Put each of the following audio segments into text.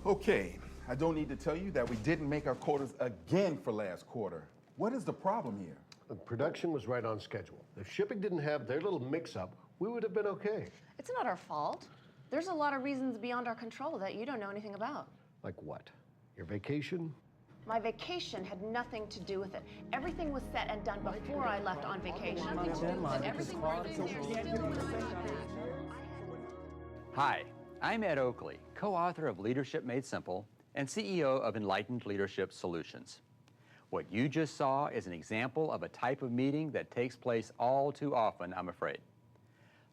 Okay, I don't need to tell you that we didn't make our quotas again for last quarter. What is the problem here? The production was right on schedule. If shipping didn't have their little mix-up, we would have been okay. It's not our fault. There's a lot of reasons beyond our control that you don't know anything about. Like what? Your vacation? My vacation had nothing to do with it. Everything was set and done before I left on vacation. Everything we're doing there still was Hi, I'm Ed Oakley, co-author of Leadership Made Simple and CEO of Enlightened Leadership Solutions. What you just saw is an example of a type of meeting that takes place all too often, I'm afraid.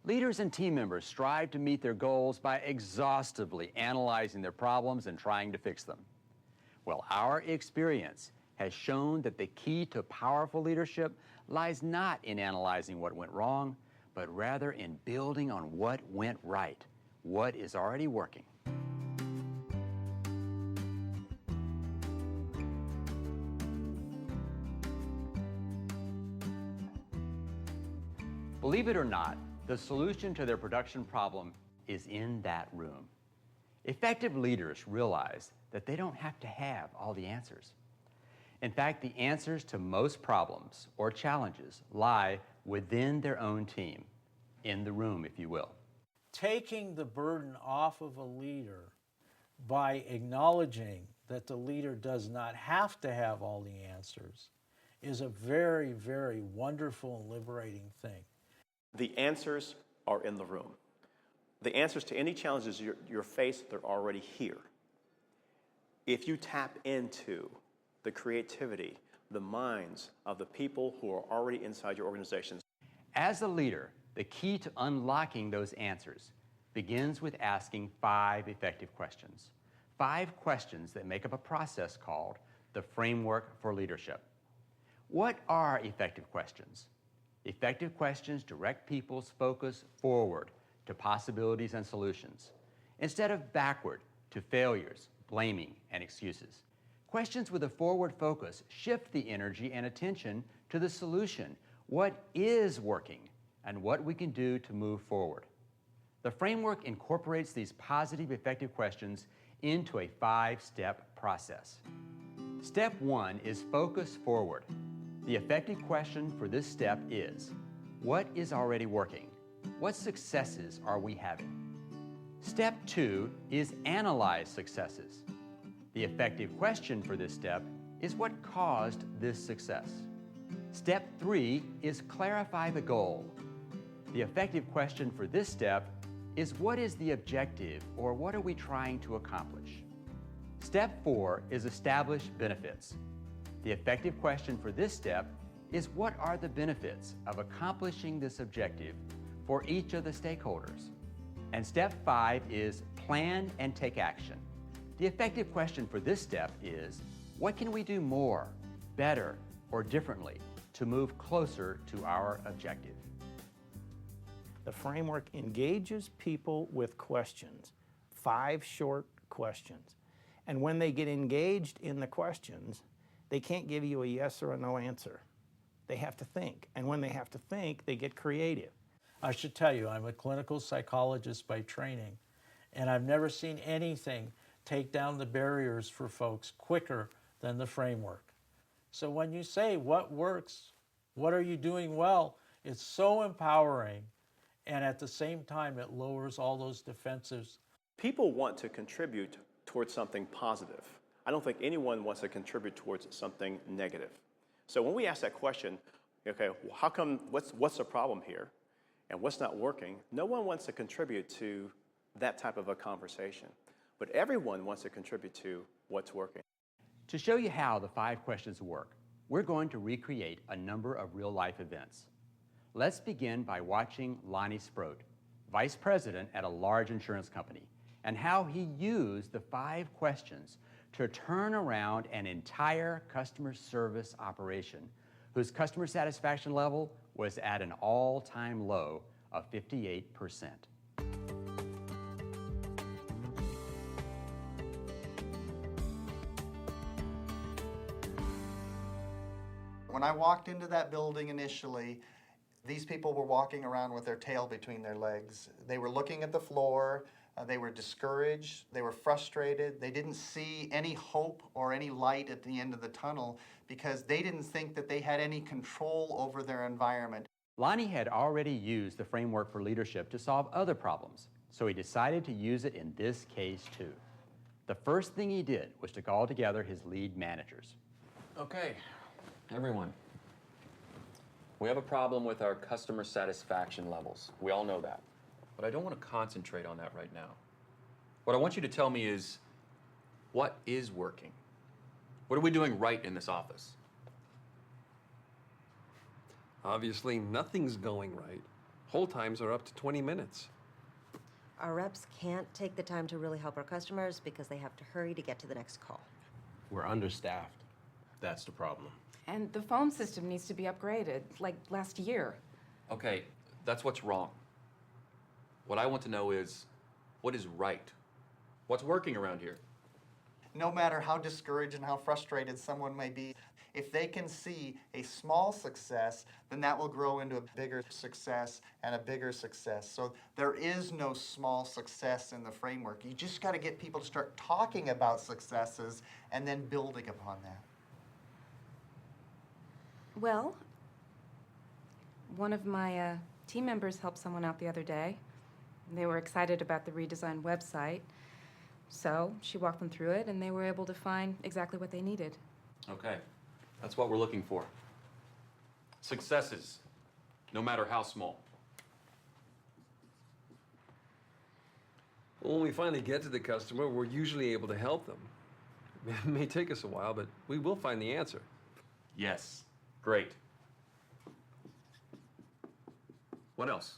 Leaders and team members strive to meet their goals by exhaustively analyzing their problems and trying to fix them. Well, our experience has shown that the key to powerful leadership lies not in analyzing what went wrong, but rather in building on what went right, what is already working. Believe it or not, the solution to their production problem is in that room. Effective leaders realize that they don't have to have all the answers. In fact, the answers to most problems or challenges lie within their own team, in the room, if you will. Taking the burden off of a leader by acknowledging that the leader does not have to have all the answers is a very, very wonderful and liberating thing. The answers are in the room. The answers to any challenges you're faced, they're already here. If you tap into the creativity, the minds of the people who are already inside your organizations. As a leader, the key to unlocking those answers begins with asking 5 effective questions. 5 questions that make up a process called the Framework for Leadership. What are effective questions? Effective questions direct people's focus forward to possibilities and solutions, instead of backward to failures, blaming, and excuses. Questions with a forward focus shift the energy and attention to the solution, what is working, and what we can do to move forward. The framework incorporates these positive, effective questions into a 5-step process. Step 1 is focus forward. The effective question for this step is, what is already working? What successes are we having? Step 2 is analyze successes. The effective question for this step is what caused this success. Step 3 is clarify the goal. The effective question for this step is what is the objective, or what are we trying to accomplish? Step 4 is establish benefits. The effective question for this step is what are the benefits of accomplishing this objective for each of the stakeholders? And step 5 is plan and take action. The effective question for this step is what can we do more, better, or differently to move closer to our objective? The framework engages people with questions, 5 short questions. And when they get engaged in the questions, they can't give you a yes or a no answer. They have to think. And when they have to think, they get creative. I should tell you, I'm a clinical psychologist by training, and I've never seen anything take down the barriers for folks quicker than the framework. So when you say what works, what are you doing well, it's so empowering, and at the same time it lowers all those defenses. People want to contribute towards something positive. I don't think anyone wants to contribute towards something negative. So when we ask that question, okay, well, how come, what's the problem here? And what's not working? No one wants to contribute to that type of a conversation. But everyone wants to contribute to what's working. To show you how the 5 questions work, we're going to recreate a number of real-life events. Let's begin by watching Lonnie Sproat, Vice President at a large insurance company, and how he used the 5 questions to turn around an entire customer service operation whose customer satisfaction level was at an all-time low of 58%. When I walked into that building initially, these people were walking around with their tail between their legs. They were looking at the floor. They were discouraged, they were frustrated, they didn't see any hope or any light at the end of the tunnel because they didn't think that they had any control over their environment. Lonnie had already used the framework for leadership to solve other problems, so he decided to use it in this case too. The first thing he did was to call together his lead managers. Okay, everyone. We have a problem with our customer satisfaction levels. We all know that. But I don't want to concentrate on that right now. What I want you to tell me is, what is working? What are we doing right in this office? Obviously, nothing's going right. Hold times are up to 20 minutes. Our reps can't take the time to really help our customers because they have to hurry to get to the next call. We're understaffed. That's the problem. And the phone system needs to be upgraded, like last year. Okay, that's what's wrong. What I want to know is, what is right? What's working around here? No matter how discouraged and how frustrated someone may be, if they can see a small success, then that will grow into a bigger success and a bigger success. So there is no small success in the framework. You just got to get people to start talking about successes and then building upon that. Well, one of my team members helped someone out the other day. They were excited about the redesigned website. So she walked them through it, and they were able to find exactly what they needed. Okay, that's what we're looking for. Successes, no matter how small. When we finally get to the customer, we're usually able to help them. It may take us a while, but we will find the answer. Yes, great. What else?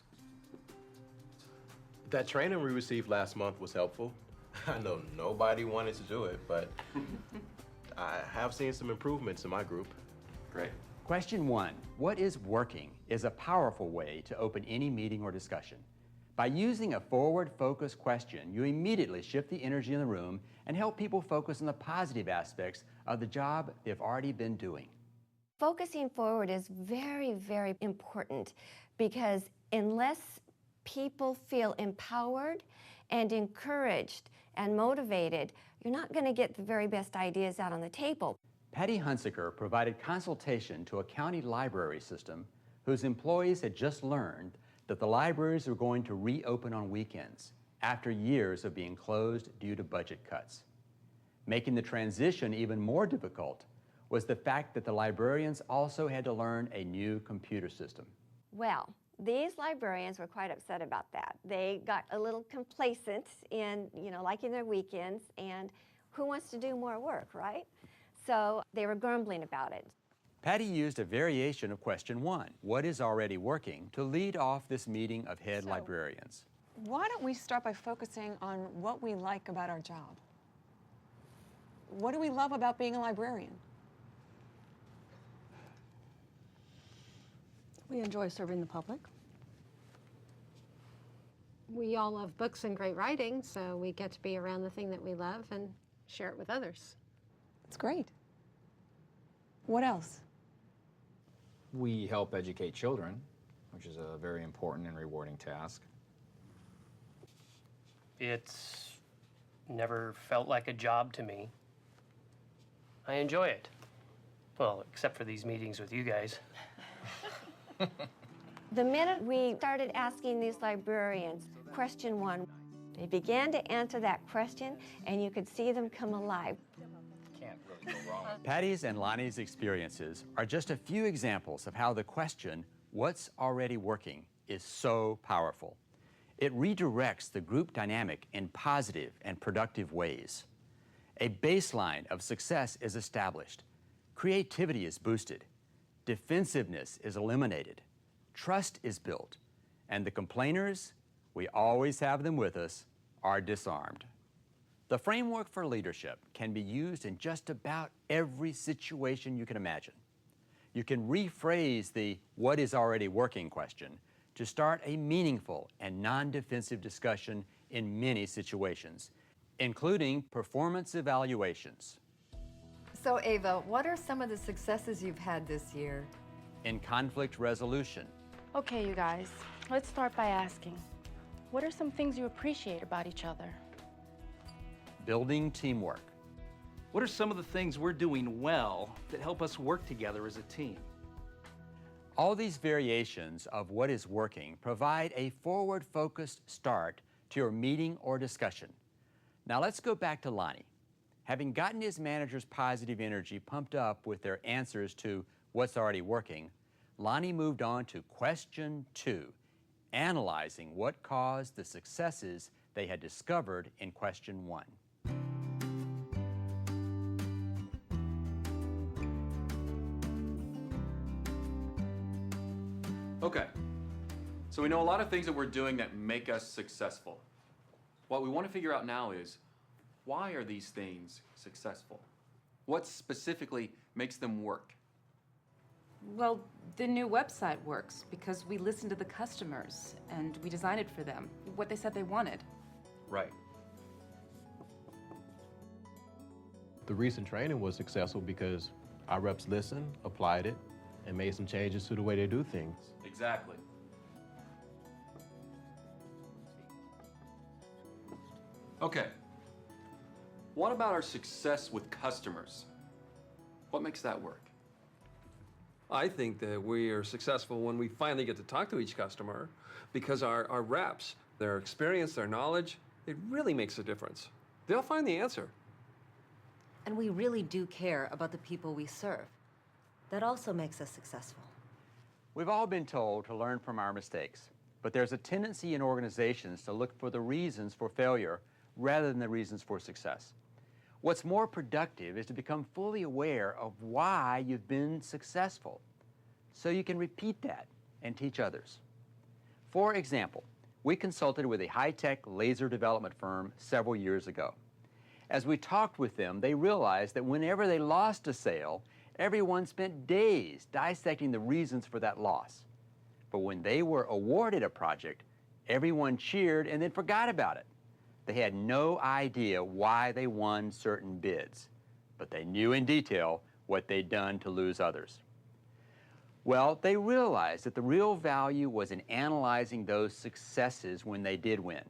That training we received last month was helpful. I know nobody wanted to do it, but I have seen some improvements in my group. Great. Question 1, what is working, is a powerful way to open any meeting or discussion. By using a forward-focused question, you immediately shift the energy in the room and help people focus on the positive aspects of the job they've already been doing. Focusing forward is very, very important because unless people feel empowered and encouraged and motivated, you're not going to get the very best ideas out on the table. Patty Hunsaker provided consultation to a county library system whose employees had just learned that the libraries were going to reopen on weekends after years of being closed due to budget cuts. Making the transition even more difficult was the fact that the librarians also had to learn a new computer system. Well, these librarians were quite upset about that. They got a little complacent in, liking their weekends, and who wants to do more work, right? So they were grumbling about it. Patty used a variation of question 1, what is already working, to lead off this meeting of head librarians. Why don't we start by focusing on what we like about our job? What do we love about being a librarian? We enjoy serving the public. We all love books and great writing, so we get to be around the thing that we love and share it with others. It's great. What else? We help educate children, which is a very important and rewarding task. It's never felt like a job to me. I enjoy it. Well, except for these meetings with you guys. The minute we started asking these librarians question 1, they began to answer that question, and you could see them come alive. Can't really go wrong. Patty's and Lonnie's experiences are just a few examples of how the question, what's already working, is so powerful. It redirects the group dynamic in positive and productive ways. A baseline of success is established. Creativity is boosted. Defensiveness is eliminated. Trust is built. And the complainers, we always have them with us, are disarmed. The framework for leadership can be used in just about every situation you can imagine. You can rephrase the what is already working question to start a meaningful and non-defensive discussion in many situations, including performance evaluations. So Ava, what are some of the successes you've had this year? In conflict resolution. Okay, you guys, let's start by asking, What are some things you appreciate about each other? Building teamwork. What are some of the things we're doing well that help us work together as a team? All these variations of what is working provide a forward-focused start to your meeting or discussion. Now let's go back to Lonnie. Having gotten his manager's positive energy pumped up with their answers to what's already working, Lonnie moved on to question 2, analyzing what caused the successes they had discovered in question 1. Okay, so we know a lot of things that we're doing that make us successful. What we want to figure out now is, why are these things successful? What specifically makes them work? Well, the new website works because we listened to the customers and we designed it for them, what they said they wanted. Right. The recent training was successful because our reps listened, applied it, and made some changes to the way they do things. Exactly. Okay. What about our success with customers? What makes that work? I think that we are successful when we finally get to talk to each customer because our reps, their experience, their knowledge, it really makes a difference. They'll find the answer. And we really do care about the people we serve. That also makes us successful. We've all been told to learn from our mistakes, but there's a tendency in organizations to look for the reasons for failure rather than the reasons for success. What's more productive is to become fully aware of why you've been successful, so you can repeat that and teach others. For example, we consulted with a high-tech laser development firm several years ago. As we talked with them, they realized that whenever they lost a sale, everyone spent days dissecting the reasons for that loss. But when they were awarded a project, everyone cheered and then forgot about it. They had no idea why they won certain bids, but they knew in detail what they'd done to lose others. Well, they realized that the real value was in analyzing those successes when they did win,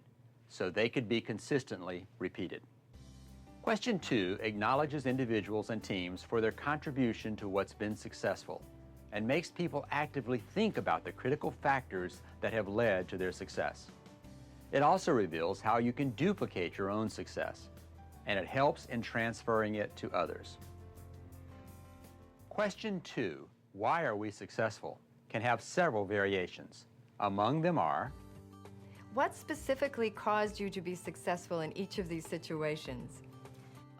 so they could be consistently repeated. Question 2 acknowledges individuals and teams for their contribution to what's been successful and makes people actively think about the critical factors that have led to their success. It also reveals how you can duplicate your own success, and it helps in transferring it to others. Question 2, why are we successful, can have several variations. Among them are, What specifically caused you to be successful in each of these situations?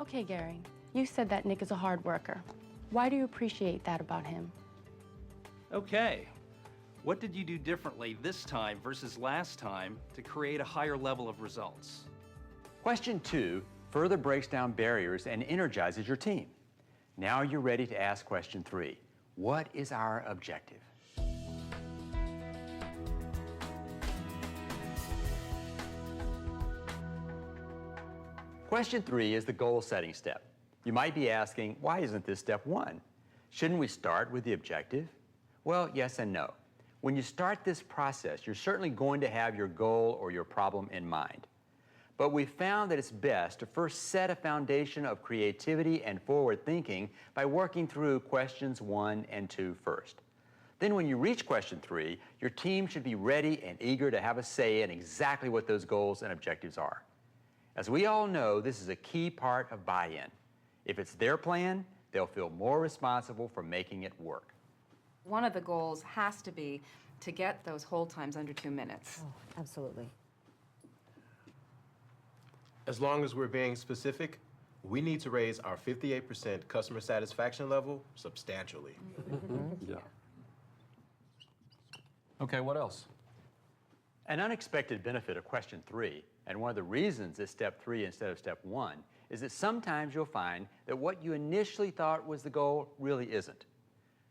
Okay, Gary, you said that Nick is a hard worker. Why do you appreciate that about him? Okay. What did you do differently this time versus last time to create a higher level of results? Question 2 further breaks down barriers and energizes your team. Now you're ready to ask question 3. What is our objective? Question 3 is the goal-setting step. You might be asking, why isn't this step 1? Shouldn't we start with the objective? Well, yes and no. When you start this process, you're certainly going to have your goal or your problem in mind. But we found that it's best to first set a foundation of creativity and forward thinking by working through questions 1 and 2 first. Then when you reach question 3, your team should be ready and eager to have a say in exactly what those goals and objectives are. As we all know, this is a key part of buy-in. If it's their plan, they'll feel more responsible for making it work. One of the goals has to be to get those hold times under 2 minutes. Oh, absolutely. As long as we're being specific, we need to raise our 58% customer satisfaction level substantially. Yeah. Okay, what else? An unexpected benefit of question 3, and one of the reasons it's step 3 instead of step 1, is that sometimes you'll find that what you initially thought was the goal really isn't.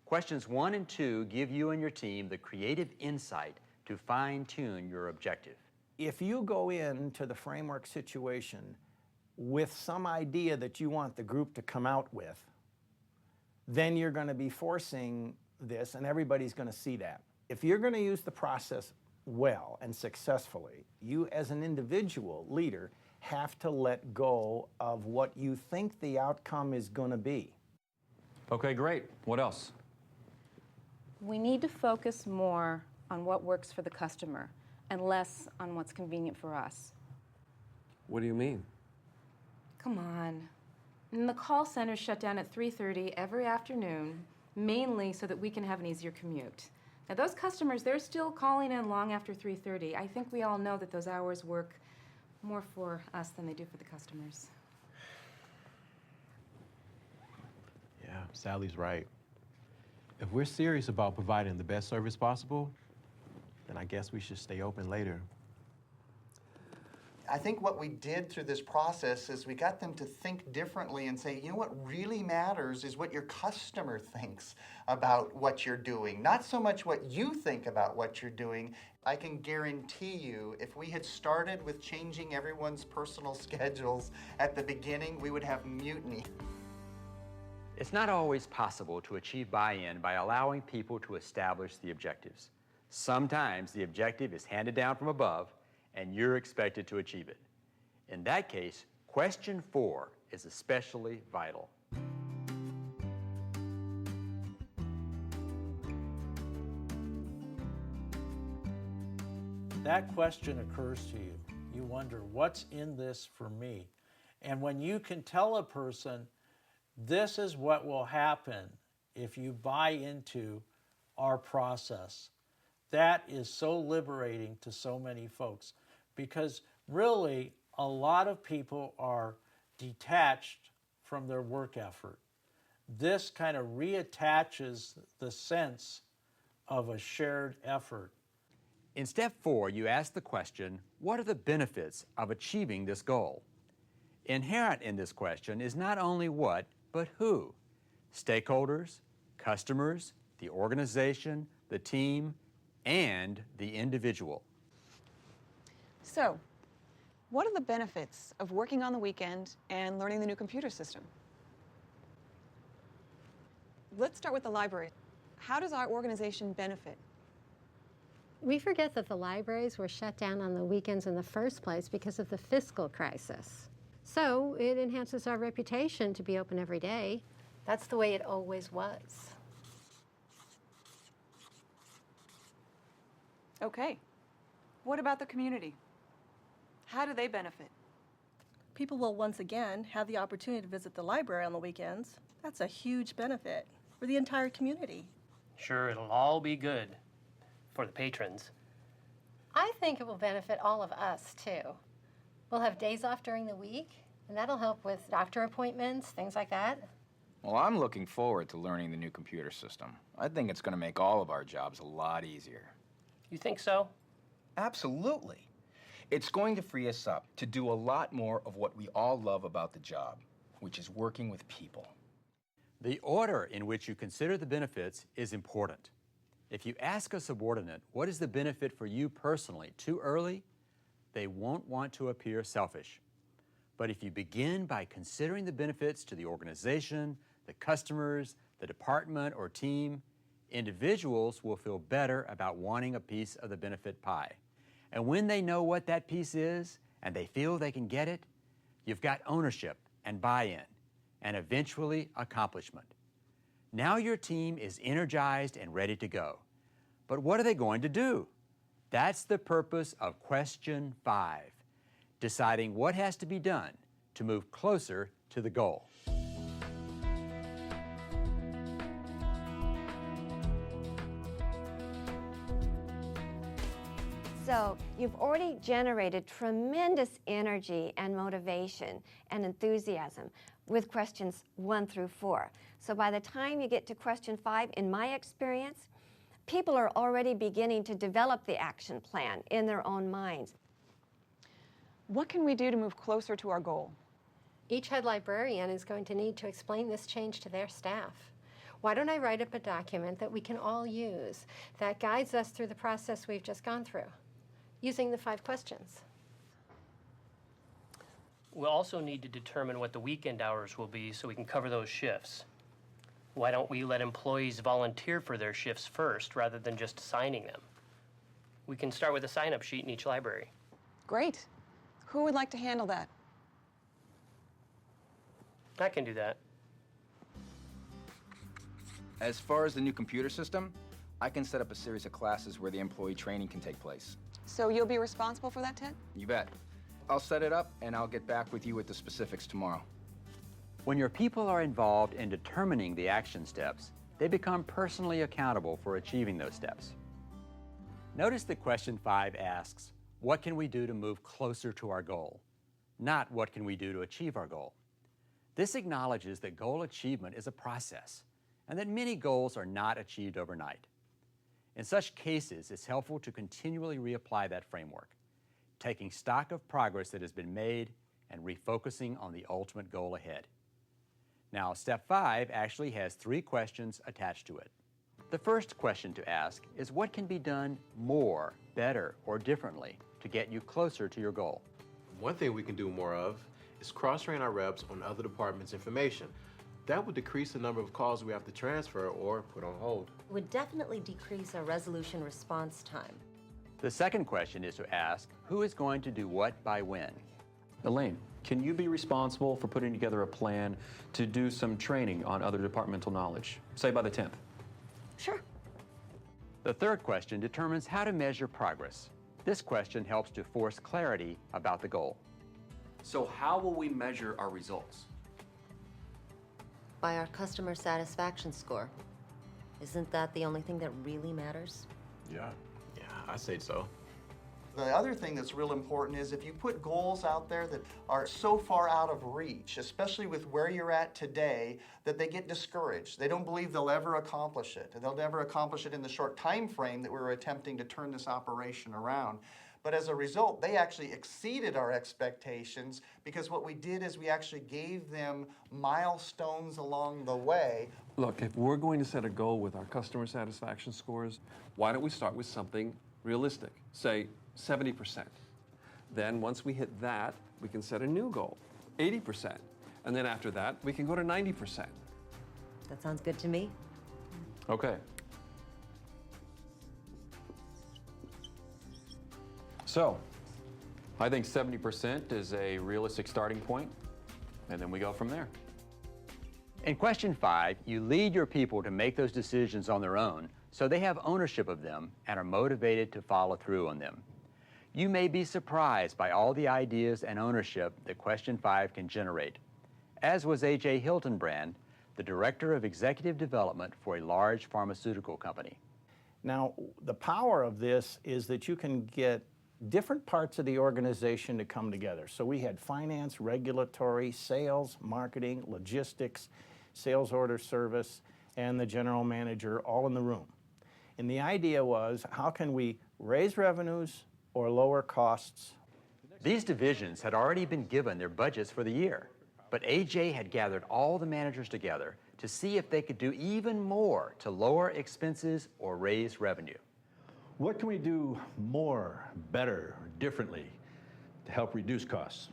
Questions 1 and 2 give you and your team the creative insight to fine-tune your objective. If you go into the framework situation with some idea that you want the group to come out with, then you're going to be forcing this and everybody's going to see that. If you're going to use the process well and successfully, you as an individual leader have to let go of what you think the outcome is going to be. Okay, great. What else? We need to focus more on what works for the customer and less on what's convenient for us. What do you mean? Come on. And the call centers shut down at 3:30 every afternoon, mainly so that we can have an easier commute. Now, those customers, they're still calling in long after 3:30. I think we all know that those hours work more for us than they do for the customers. Yeah, Sally's right. If we're serious about providing the best service possible, then I guess we should stay open later. I think what we did through this process is we got them to think differently and say, you know what really matters is what your customer thinks about what you're doing, not so much what you think about what you're doing. I can guarantee you, if we had started with changing everyone's personal schedules at the beginning, we would have mutiny. It's not always possible to achieve buy-in by allowing people to establish the objectives. Sometimes the objective is handed down from above, and you're expected to achieve it. In that case, question 4 is especially vital. That question occurs to you. You wonder, what's in this for me? And when you can tell a person, this is what will happen if you buy into our process, that is so liberating to so many folks, because really a lot of people are detached from their work effort. This kind of reattaches the sense of a shared effort. In step 4, you ask the question, what are the benefits of achieving this goal? Inherent in this question is not only what, but who? Stakeholders, customers, the organization, the team, and the individual. So, what are the benefits of working on the weekend and learning the new computer system? Let's start with the library. How does our organization benefit? We forget that the libraries were shut down on the weekends in the first place because of the fiscal crisis. So it enhances our reputation to be open every day. That's the way it always was. Okay. What about the community? How do they benefit? People will once again have the opportunity to visit the library on the weekends. That's a huge benefit for the entire community. Sure, it'll all be good for the patrons. I think it will benefit all of us, too. We'll have days off during the week, and that'll help with doctor appointments, things like that. Well, I'm looking forward to learning the new computer system. I think it's going to make all of our jobs a lot easier. You think so? Absolutely. It's going to free us up to do a lot more of what we all love about the job, which is working with people. The order in which you consider the benefits is important. If you ask a subordinate, what is the benefit for you personally, too early, they won't want to appear selfish. But if you begin by considering the benefits to the organization, the customers, the department or team, individuals will feel better about wanting a piece of the benefit pie. And when they know what that piece is and they feel they can get it, you've got ownership and buy-in and eventually accomplishment. Now your team is energized and ready to go. But what are they going to do? That's the purpose of question 5, deciding what has to be done to move closer to the goal. So you've already generated tremendous energy and motivation and enthusiasm with questions 1 through 4. So by the time you get to question 5, in my experience, people are already beginning to develop the action plan in their own minds. What can we do to move closer to our goal? Each head librarian is going to need to explain this change to their staff. Why don't I write up a document that we can all use that guides us through the process we've just gone through, using the 5 questions? We'll also need to determine what the weekend hours will be so we can cover those shifts. Why don't we let employees volunteer for their shifts first rather than just assigning them? We can start with a sign-up sheet in each library. Great. Who would like to handle that? I can do that. As far as the new computer system, I can set up a series of classes where the employee training can take place. So you'll be responsible for that, Ted? You bet. I'll set it up, and I'll get back with you with the specifics tomorrow. When your people are involved in determining the action steps, they become personally accountable for achieving those steps. Notice that question 5 asks, what can we do to move closer to our goal? Not what can we do to achieve our goal. This acknowledges that goal achievement is a process, and that many goals are not achieved overnight. In such cases, it's helpful to continually reapply that framework, taking stock of progress that has been made and refocusing on the ultimate goal ahead. Now, step 5 actually has 3 questions attached to it. The first question to ask is what can be done more, better, or differently to get you closer to your goal? One thing we can do more of is cross-train our reps on other departments' information. That would decrease the number of calls we have to transfer or put on hold. It would definitely decrease our resolution response time. The second question is to ask who is going to do what by when? Elaine, can you be responsible for putting together a plan to do some training on other departmental knowledge, say by the 10th? Sure. The third question determines how to measure progress. This question helps to force clarity about the goal. So how will we measure our results? By our customer satisfaction score. Isn't that the only thing that really matters? Yeah, I say so. The other thing that's real important is if you put goals out there that are so far out of reach, especially with where you're at today, that they get discouraged. They don't believe they'll ever accomplish it. They'll never accomplish it in the short time frame that we're attempting to turn this operation around. But as a result, they actually exceeded our expectations because what we did is we actually gave them milestones along the way. Look, if we're going to set a goal with our customer satisfaction scores, why don't we start with something realistic? Say 70%. Then once we hit that, we can set a new goal, 80%. And then after that, we can go to 90%. That sounds good to me. Okay. So, I think 70% is a realistic starting point, and then we go from there. In question 5, you lead your people to make those decisions on their own so they have ownership of them and are motivated to follow through on them. You may be surprised by all the ideas and ownership that question 5 can generate, as was A.J. Hiltonbrand, the Director of Executive Development for a large pharmaceutical company. Now, the power of this is that you can get different parts of the organization to come together. So we had finance, regulatory, sales, marketing, logistics, sales order service, and the general manager all in the room. And the idea was, how can we raise revenues or lower costs? These divisions had already been given their budgets for the year, but AJ had gathered all the managers together to see if they could do even more to lower expenses or raise revenue. What can we do more, better, differently to help reduce costs?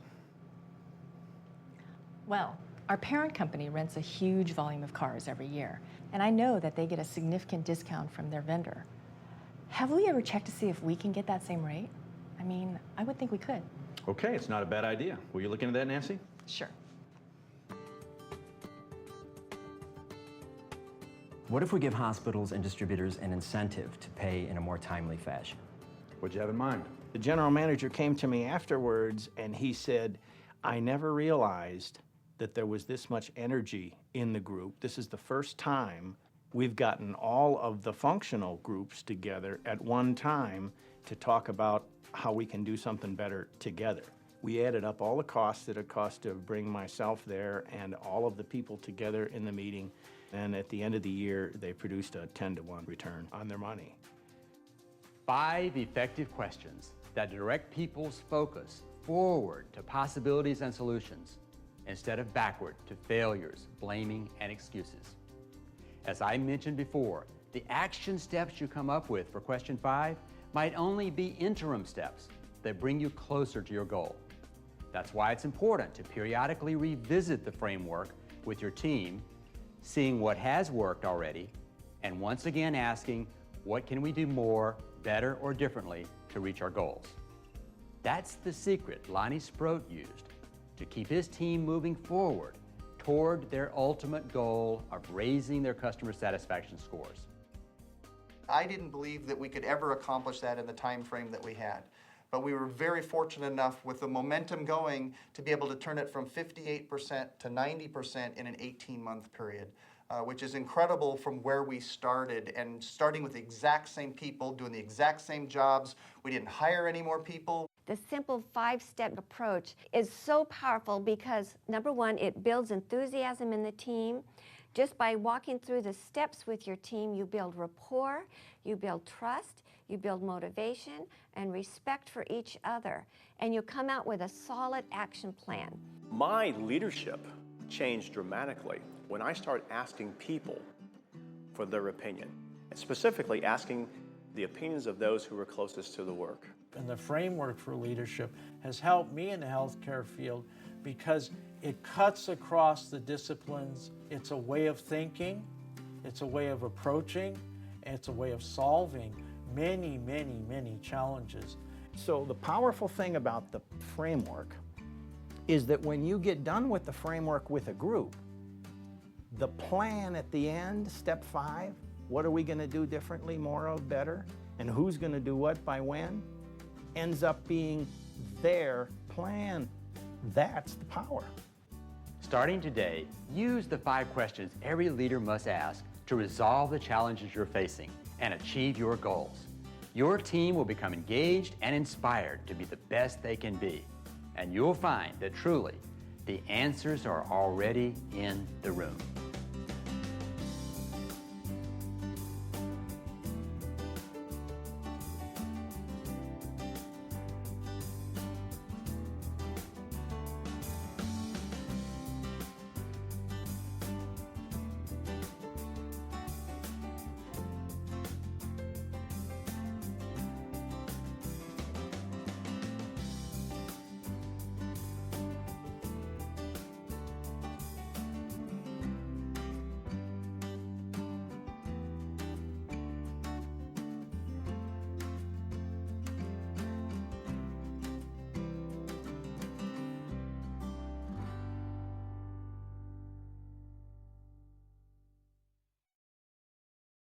Well, our parent company rents a huge volume of cars every year, and I know that they get a significant discount from their vendor. Have we ever checked to see if we can get that same rate? I mean, I would think we could. Okay, it's not a bad idea. Will you look into that, Nancy? Sure. What if we give hospitals and distributors an incentive to pay in a more timely fashion? What'd you have in mind? The general manager came to me afterwards and he said, I never realized that there was this much energy in the group. This is the first time we've gotten all of the functional groups together at one time to talk about how we can do something better together. We added up all the costs that it cost to bring myself there and all of the people together in the meeting. And at the end of the year, they produced a 10-to-1 return on their money. 5 effective questions that direct people's focus forward to possibilities and solutions instead of backward to failures, blaming, and excuses. As I mentioned before, the action steps you come up with for question 5 might only be interim steps that bring you closer to your goal. That's why it's important to periodically revisit the framework with your team, seeing what has worked already, and once again asking, what can we do more, better or differently to reach our goals. That's the secret Lonnie Sproat used to keep his team moving forward toward their ultimate goal of raising their customer satisfaction scores. I didn't believe that we could ever accomplish that in the time frame that we had. But we were very fortunate enough with the momentum going to be able to turn it from 58% to 90% in an 18-month period, which is incredible from where we started, and starting with the exact same people, doing the exact same jobs. We didn't hire any more people. The simple 5-step approach is so powerful because, number one, it builds enthusiasm in the team. Just by walking through the steps with your team, you build rapport, you build trust, you build motivation and respect for each other, and you come out with a solid action plan. My leadership changed dramatically when I started asking people for their opinion, and specifically asking the opinions of those who were closest to the work. And the framework for leadership has helped me in the healthcare field because it cuts across the disciplines. It's a way of thinking, it's a way of approaching, and it's a way of solving many, many, many challenges. So the powerful thing about the framework is that when you get done with the framework with a group, the plan at the end, step 5, what are we going to do differently, more of, better, and who's going to do what by when, ends up being their plan. That's the power. Starting today, use the 5 questions every leader must ask to resolve the challenges you're facing and achieve your goals. Your team will become engaged and inspired to be the best they can be. And you'll find that truly, the answers are already in the room.